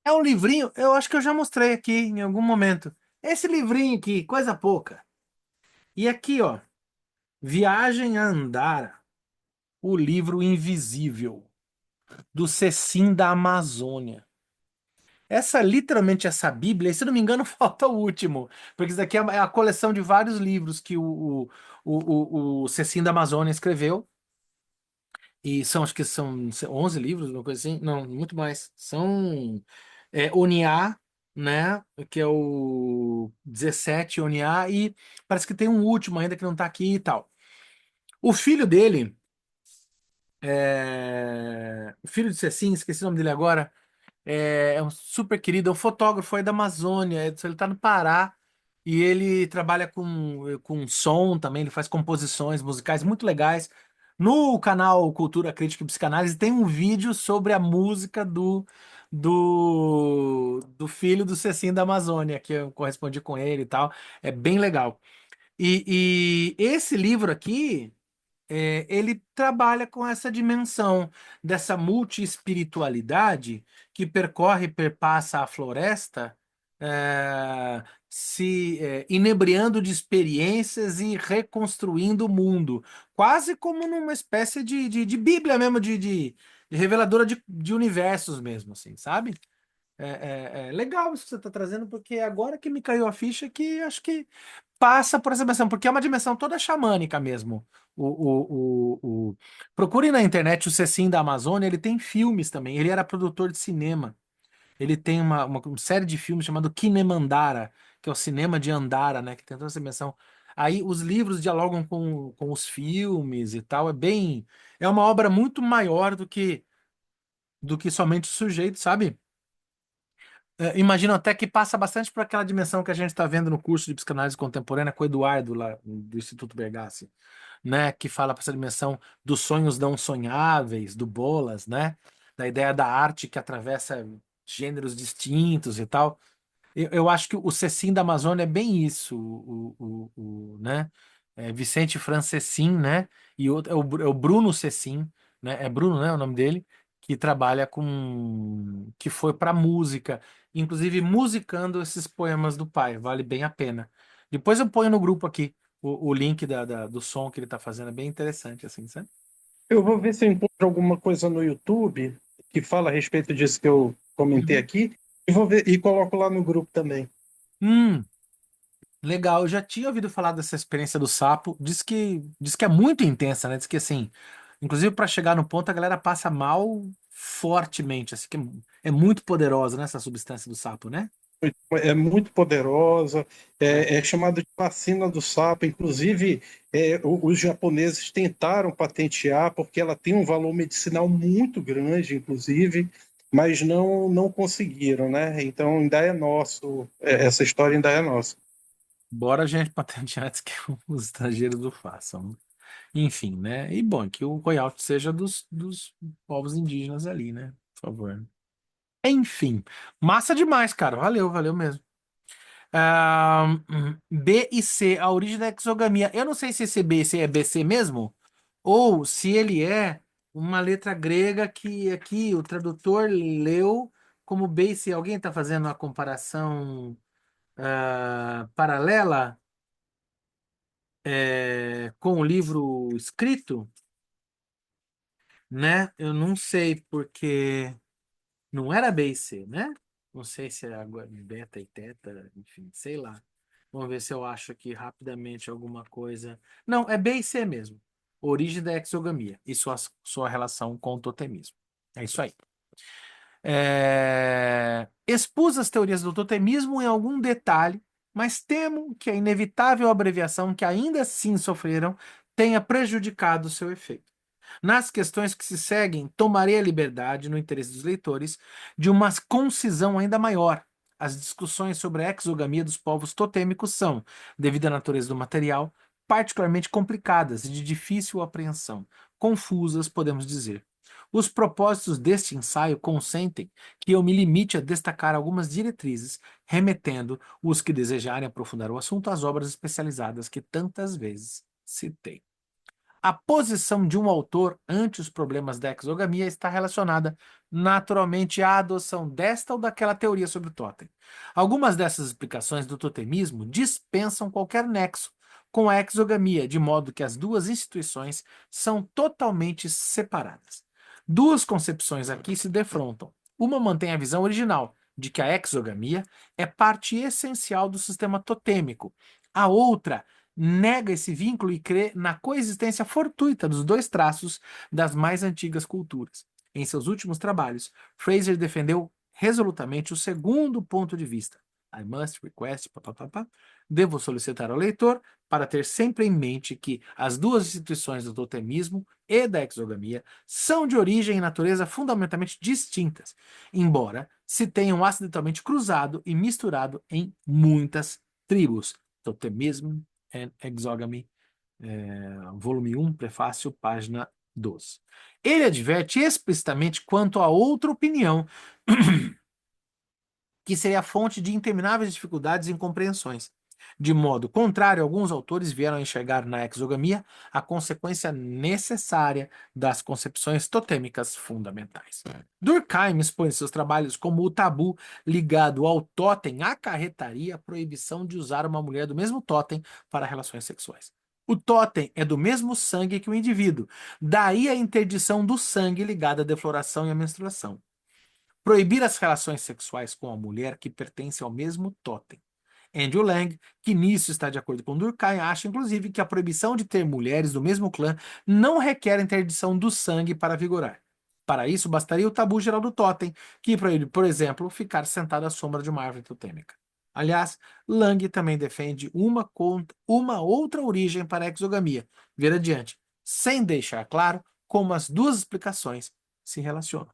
É um livrinho, eu acho que eu já mostrei aqui em algum momento. Esse livrinho aqui, coisa pouca. E aqui, ó, Viagem a Andara, o livro invisível, do Cecim da Amazônia. Literalmente essa Bíblia, e se não me engano, falta o último, porque isso daqui é a coleção de vários livros que o Cecim da Amazônia escreveu, e acho que são 11 livros, uma coisa assim, não, muito mais. São Oniá, né, que é o 17 Oniá, e parece que tem um último ainda que não tá aqui e tal. O filho dele, o filho de Cecim, esqueci o nome dele agora, é um super querido, é um fotógrafo aí da Amazônia, ele tá no Pará e ele trabalha com som também, ele faz composições musicais muito legais. No canal Cultura Crítica e Psicanálise tem um vídeo sobre a música do filho do Cecinho da Amazônia, que eu correspondi com ele e tal. É bem legal. E esse livro aqui, ele trabalha com essa dimensão dessa multi-espiritualidade que percorre e perpassa a floresta, inebriando de experiências e reconstruindo o mundo, quase como numa espécie de Bíblia mesmo, de reveladora de universos mesmo, assim, sabe? É legal isso que você está trazendo, porque agora que me caiu a ficha que acho que passa por essa dimensão, porque é uma dimensão toda xamânica mesmo. Procure na internet o Cecim da Amazônia, ele tem filmes também, ele era produtor de cinema. Ele tem uma série de filmes chamado Kinemandara, que é o cinema de Andara, né? Que tem toda essa dimensão. Aí os livros dialogam com os filmes e tal. É uma obra muito maior do que somente o sujeito, sabe? Imagino até que passa bastante por aquela dimensão que a gente está vendo no curso de psicanálise contemporânea com o Eduardo, lá do Instituto Bergassi, né? Que fala para essa dimensão dos sonhos não sonháveis, do Bolas, né? Da ideia da arte que atravessa gêneros distintos e tal. Eu acho que o Cecim da Amazônia é bem isso, né? Vicente Francescim, né? E outro, é o Bruno Cecim, né? É Bruno, né? O nome dele, que trabalha que foi para música, inclusive musicando esses poemas do pai, vale bem a pena. Depois eu ponho no grupo aqui o link do som que ele tá fazendo, é bem interessante, assim, sabe? Eu vou ver se eu encontro alguma coisa no YouTube que fala a respeito disso que eu comentei Uhum. aqui e vou ver e coloco lá no grupo também. Hum. Legal, eu já tinha ouvido falar dessa experiência do sapo. Diz que é muito intensa, né? Diz que assim, inclusive para chegar no ponto a galera passa mal fortemente, assim que é muito poderosa, né, essa substância do sapo, né? É muito poderosa, É. é chamado de vacina do sapo. Inclusive, os japoneses tentaram patentear porque ela tem um valor medicinal muito grande, inclusive, mas não conseguiram, né? Então ainda é nosso, essa história ainda é nossa. Bora a gente patentear antes que os estrangeiros o façam. Enfim, né? E bom, que o royalty seja dos povos indígenas ali, né? Por favor. Enfim, massa demais, cara. Valeu, valeu mesmo. B e C, a origem da exogamia. Eu não sei se esse B e C é BC mesmo, ou se ele é uma letra grega que aqui o tradutor leu como B e C. Alguém está fazendo uma comparação paralela com o livro escrito, né? Eu não sei porque não era B e C, né? Não sei se é agora beta e teta, enfim, sei lá. Vamos ver se eu acho aqui rapidamente alguma coisa. Não, é B e C mesmo. Origem da exogamia e sua relação com o totemismo. É isso aí. Expus as teorias do totemismo em algum detalhe, mas temo que a inevitável abreviação que ainda assim sofreram tenha prejudicado seu efeito. Nas questões que se seguem, tomarei a liberdade, no interesse dos leitores, de uma concisão ainda maior. As discussões sobre a exogamia dos povos totêmicos são, devido à natureza do material, particularmente complicadas e de difícil apreensão. Confusas, podemos dizer. Os propósitos deste ensaio consentem que eu me limite a destacar algumas diretrizes, remetendo os que desejarem aprofundar o assunto às obras especializadas que tantas vezes citei. A posição de um autor ante os problemas da exogamia está relacionada naturalmente à adoção desta ou daquela teoria sobre o totem. Algumas dessas explicações do totemismo dispensam qualquer nexo com a exogamia, de modo que as duas instituições são totalmente separadas. Duas concepções aqui se defrontam. Uma mantém a visão original de que a exogamia é parte essencial do sistema totêmico. A outra nega esse vínculo e crê na coexistência fortuita dos dois traços das mais antigas culturas. Em seus últimos trabalhos, Fraser defendeu resolutamente o segundo ponto de vista. I must request, papapá. Devo solicitar ao leitor para ter sempre em mente que as duas instituições do totemismo e da exogamia são de origem e natureza fundamentalmente distintas, embora se tenham acidentalmente cruzado e misturado em muitas tribos. Totemismo and Exogamy, volume 1, prefácio, página 12. Ele adverte explicitamente quanto a outra opinião que seria a fonte de intermináveis dificuldades e incompreensões. De modo contrário, alguns autores vieram a enxergar na exogamia a consequência necessária das concepções totêmicas fundamentais. Durkheim expõe em seus trabalhos como o tabu ligado ao totem acarretaria a proibição de usar uma mulher do mesmo totem para relações sexuais. O totem é do mesmo sangue que o indivíduo, daí a interdição do sangue ligada à defloração e à menstruação. Proibir as relações sexuais com a mulher que pertence ao mesmo totem. Andrew Lang, que nisso está de acordo com Durkheim, acha inclusive que a proibição de ter mulheres do mesmo clã não requer interdição do sangue para vigorar. Para isso, bastaria o tabu geral do totem, que proíbe, por exemplo, ficar sentado à sombra de uma árvore totêmica. Aliás, Lang também defende uma outra origem para a exogamia. Ver adiante, sem deixar claro como as duas explicações se relacionam.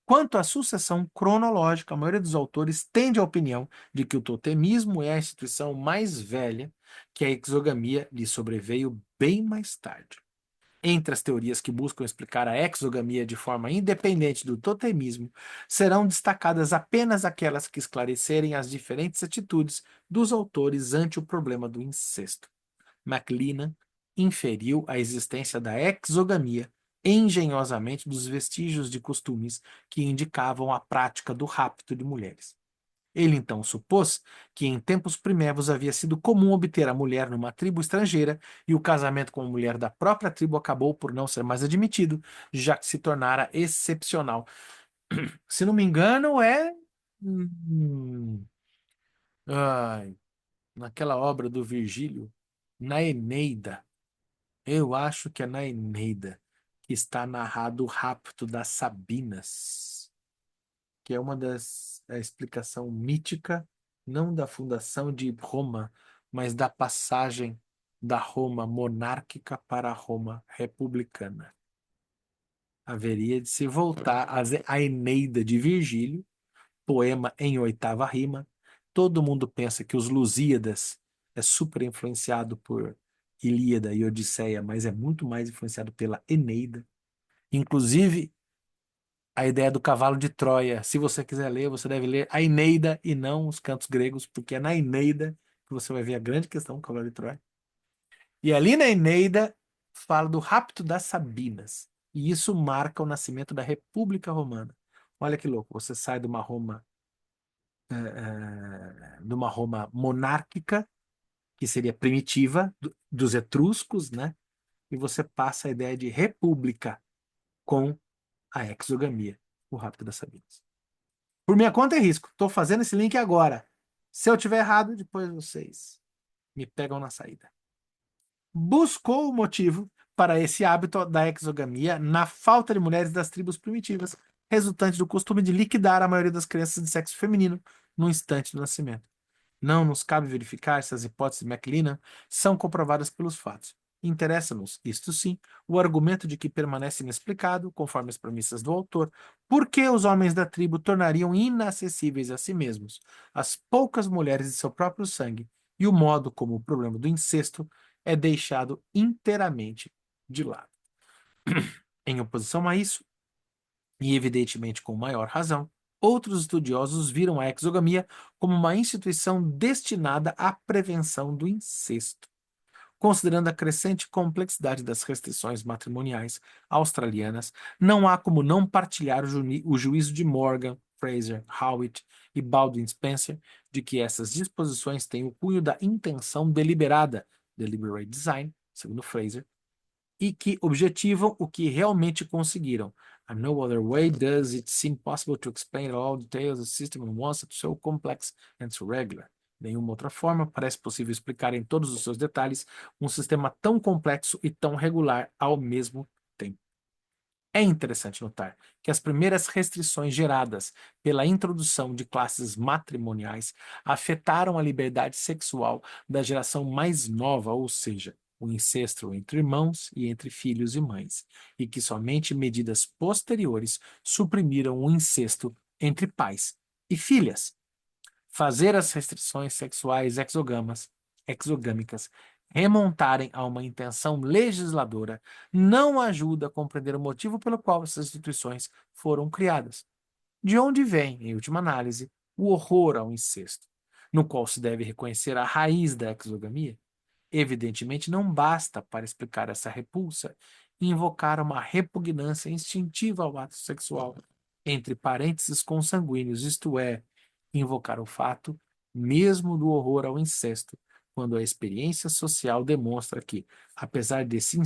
Quanto à sucessão cronológica, a maioria dos autores tende à opinião de que o totemismo é a instituição mais velha, que a exogamia lhe sobreveio bem mais tarde. Entre as teorias que buscam explicar a exogamia de forma independente do totemismo, serão destacadas apenas aquelas que esclarecerem as diferentes atitudes dos autores ante o problema do incesto. MacLennan inferiu a existência da exogamia engenhosamente dos vestígios de costumes que indicavam a prática do rapto de mulheres. Ele então supôs que em tempos primevos havia sido comum obter a mulher numa tribo estrangeira e o casamento com a mulher da própria tribo acabou por não ser mais admitido, já que se tornara excepcional. Se não me engano, ai, naquela obra do Virgílio, na Eneida. Eu acho que é na Eneida que está narrado o rapto das Sabinas, que é uma das a explicação mítica, não da fundação de Roma, mas da passagem da Roma monárquica para a Roma republicana. Haveria de se voltar à Eneida de Virgílio, poema em 8ª rima. Todo mundo pensa que os Lusíadas é super influenciado por Ilíada e Odisseia, mas é muito mais influenciado pela Eneida. Inclusive, a ideia do cavalo de Troia. Se você quiser ler, você deve ler a Eneida e não os cantos gregos, porque é na Eneida que você vai ver a grande questão do cavalo de Troia. E ali na Eneida fala do rapto das Sabinas. E isso marca o nascimento da República Romana. Olha que louco, você sai de uma Roma monárquica, que seria primitiva, dos etruscos, né? E você passa a ideia de república com a exogamia, o rapto das Sabinas. Por minha conta e risco, estou fazendo esse link agora. Se eu tiver errado, depois vocês me pegam na saída. Buscou o motivo para esse hábito da exogamia na falta de mulheres das tribos primitivas, resultante do costume de liquidar a maioria das crianças de sexo feminino no instante do nascimento. Não nos cabe verificar se as hipóteses de MacLennan são comprovadas pelos fatos. Interessa-nos, isto sim, o argumento de que permanece inexplicado, conforme as premissas do autor, por que os homens da tribo tornariam inacessíveis a si mesmos as poucas mulheres de seu próprio sangue e o modo como o problema do incesto é deixado inteiramente de lado. Em oposição a isso, e evidentemente com maior razão, outros estudiosos viram a exogamia como uma instituição destinada à prevenção do incesto. Considerando a crescente complexidade das restrições matrimoniais australianas, não há como não partilhar o juízo de Morgan, Fraser, Howitt e Baldwin Spencer de que essas disposições têm o cunho da intenção deliberada, deliberate design, segundo Fraser, e que objetivam o que realmente conseguiram. And no other way does it seem possible to explain all details of the system in one so complex and so regular. Nenhuma outra forma parece possível explicar em todos os seus detalhes um sistema tão complexo e tão regular ao mesmo tempo. É interessante notar que as primeiras restrições geradas pela introdução de classes matrimoniais afetaram a liberdade sexual da geração mais nova, ou seja, o incesto entre irmãos e entre filhos e mães, e que somente medidas posteriores suprimiram o incesto entre pais e filhas. Fazer as restrições sexuais exogâmicas remontarem a uma intenção legisladora não ajuda a compreender o motivo pelo qual essas instituições foram criadas. De onde vem, em última análise, o horror ao incesto, no qual se deve reconhecer a raiz da exogamia? Evidentemente, não basta para explicar essa repulsa invocar uma repugnância instintiva ao ato sexual entre parênteses consanguíneos, isto é, invocar o fato mesmo do horror ao incesto, quando a experiência social demonstra que, apesar desse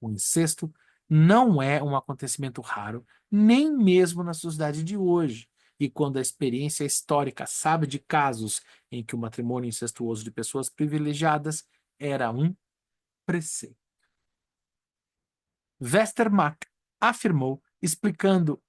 o incesto não é um acontecimento raro, nem mesmo na sociedade de hoje, e quando a experiência histórica sabe de casos em que o matrimônio incestuoso de pessoas privilegiadas era um preceito. Westermarck afirmou, explicando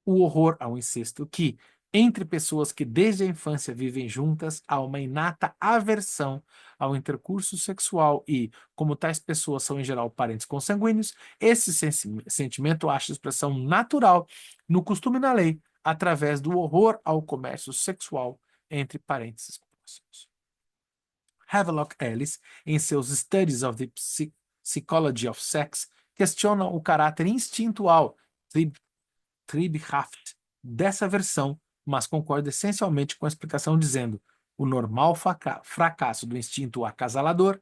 o horror ao incesto, que entre pessoas que desde a infância vivem juntas há uma inata aversão ao intercurso sexual e, como tais pessoas são em geral parentes consanguíneos, esse sentimento acha expressão natural no costume e na lei, através do horror ao comércio sexual entre parentes próximos. Havelock Ellis, em seus Studies of the Psychology of Sex, questiona o caráter instintual, Triebhaft, dessa versão, mas concorda essencialmente com a explicação dizendo o normal fracasso do instinto acasalador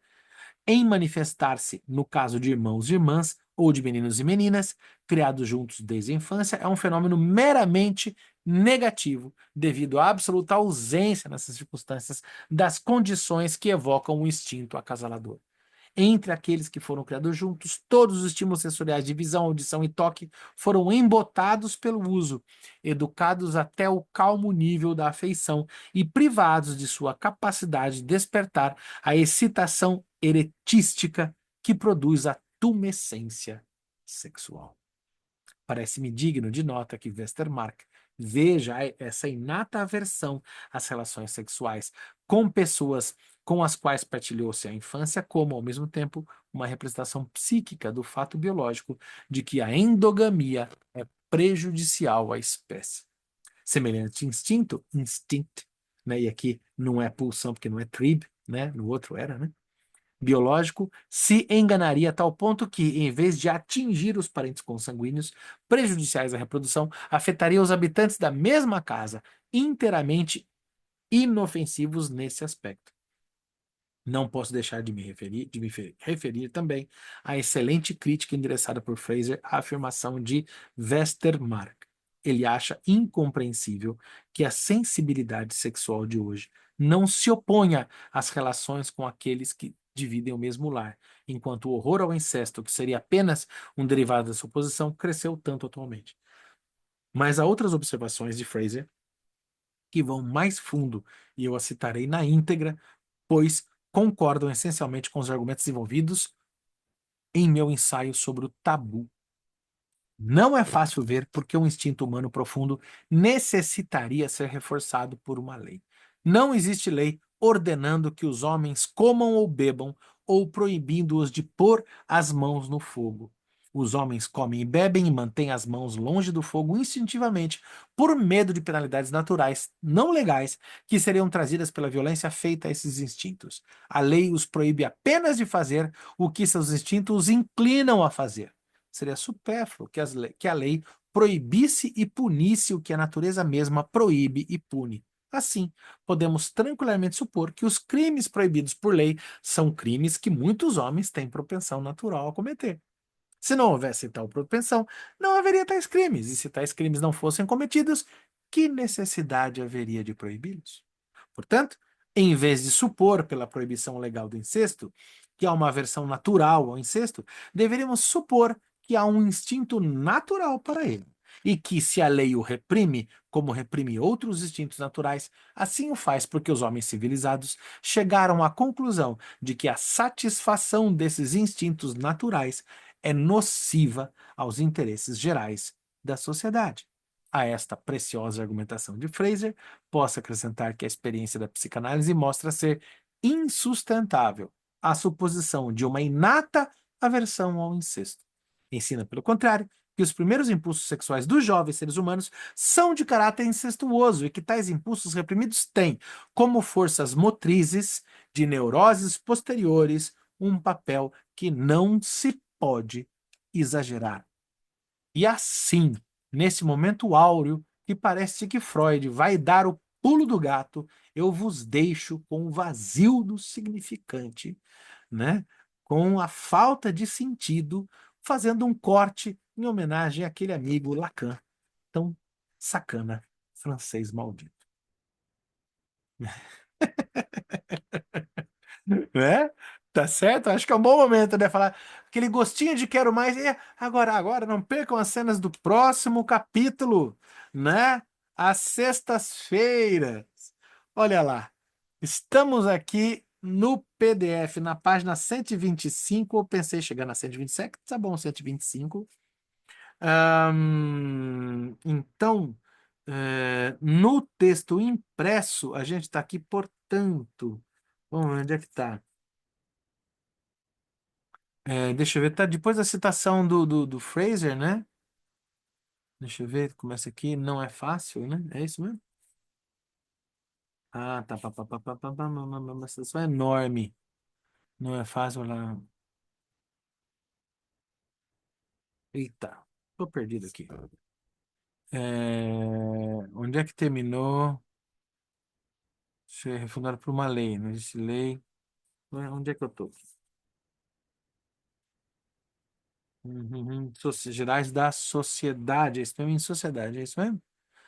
em manifestar-se no caso de irmãos e irmãs ou de meninos e meninas, criados juntos desde a infância, é um fenômeno meramente negativo, devido à absoluta ausência nessas circunstâncias das condições que evocam o instinto acasalador. Entre aqueles que foram criados juntos, todos os estímulos sensoriais de visão, audição e toque foram embotados pelo uso, educados até o calmo nível da afeição e privados de sua capacidade de despertar a excitação eretística que produz a tumescência sexual. Parece-me digno de nota que Westermarck veja essa inata aversão às relações sexuais com pessoas com as quais partilhou-se a infância como, ao mesmo tempo, uma representação psíquica do fato biológico de que a endogamia é prejudicial à espécie. Semelhante instinct, né? E aqui não é pulsão porque não é trib, né? No outro era, né? Biológico, se enganaria a tal ponto que, em vez de atingir os parentes consanguíneos prejudiciais à reprodução, afetaria os habitantes da mesma casa, inteiramente inofensivos nesse aspecto. Não posso deixar de me referir também à excelente crítica endereçada por Fraser à afirmação de Westermarck. Ele acha incompreensível que a sensibilidade sexual de hoje não se oponha às relações com aqueles que dividem o mesmo lar, enquanto o horror ao incesto, que seria apenas um derivado da suposição, cresceu tanto atualmente. Mas há outras observações de Fraser que vão mais fundo, e eu a citarei na íntegra, pois concordam essencialmente com os argumentos envolvidos em meu ensaio sobre o tabu. Não é fácil ver porque um instinto humano profundo necessitaria ser reforçado por uma lei. Não existe lei ordenando que os homens comam ou bebam ou proibindo-os de pôr as mãos no fogo. Os homens comem e bebem e mantêm as mãos longe do fogo instintivamente, por medo de penalidades naturais, não legais, que seriam trazidas pela violência feita a esses instintos. A lei os proíbe apenas de fazer o que seus instintos os inclinam a fazer. Seria supérfluo que a lei proibisse e punisse o que a natureza mesma proíbe e pune. Assim, podemos tranquilamente supor que os crimes proibidos por lei são crimes que muitos homens têm propensão natural a cometer. Se não houvesse tal propensão, não haveria tais crimes, e se tais crimes não fossem cometidos, que necessidade haveria de proibi-los? Portanto, em vez de supor pela proibição legal do incesto que há uma aversão natural ao incesto, deveríamos supor que há um instinto natural para ele, e que se a lei o reprime, como reprime outros instintos naturais, assim o faz porque os homens civilizados chegaram à conclusão de que a satisfação desses instintos naturais é nociva aos interesses gerais da sociedade. A esta preciosa argumentação de Fraser, posso acrescentar que a experiência da psicanálise mostra ser insustentável a suposição de uma inata aversão ao incesto. Ensina, pelo contrário, que os primeiros impulsos sexuais dos jovens seres humanos são de caráter incestuoso e que tais impulsos reprimidos têm, como forças motrizes de neuroses posteriores, um papel que não se pode exagerar. E assim, nesse momento áureo, que parece que Freud vai dar o pulo do gato, eu vos deixo com o vazio do significante, né? Com a falta de sentido, fazendo um corte em homenagem àquele amigo Lacan, tão sacana, francês maldito. Né? Tá certo? Acho que é um bom momento, né? Falar aquele gostinho de quero mais. E agora, não percam as cenas do próximo capítulo, né? Às sextas-feiras. Olha lá. Estamos aqui no PDF, na página 125. Eu pensei em chegar na 127, tá bom, 125. Então, no texto impresso, a gente está aqui, portanto. Vamos ver onde é que está. Deixa eu ver, tá depois da citação do Fraser, né? Deixa eu ver, começa aqui, não é fácil, né? É isso mesmo? Ah, tá, uma citação enorme. Não é fácil lá. Eita, tô perdido aqui. Onde é que terminou? Ser refundado por uma lei, não existe lei. Onde é que eu tô? Gerais da sociedade, é isso mesmo? Em sociedade, é isso mesmo?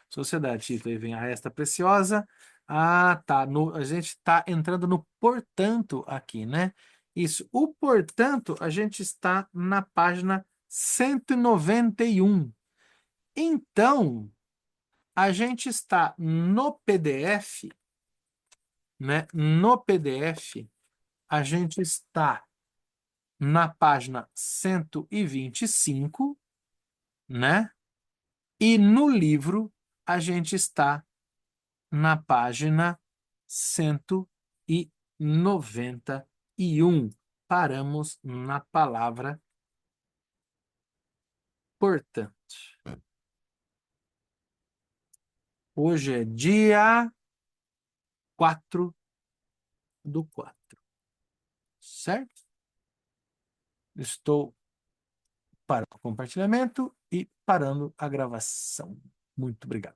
Sociedade, título, aí vem a esta preciosa. Ah, tá. A gente está entrando no portanto aqui, né? Isso. O portanto, a gente está na página 191. Então, a gente está no PDF, né? No PDF, a gente está na página 125, né? E no livro, a gente está na página 191. Paramos na palavra portanto. Hoje é dia 4/4, certo? Estou para o compartilhamento e parando a gravação. Muito obrigado.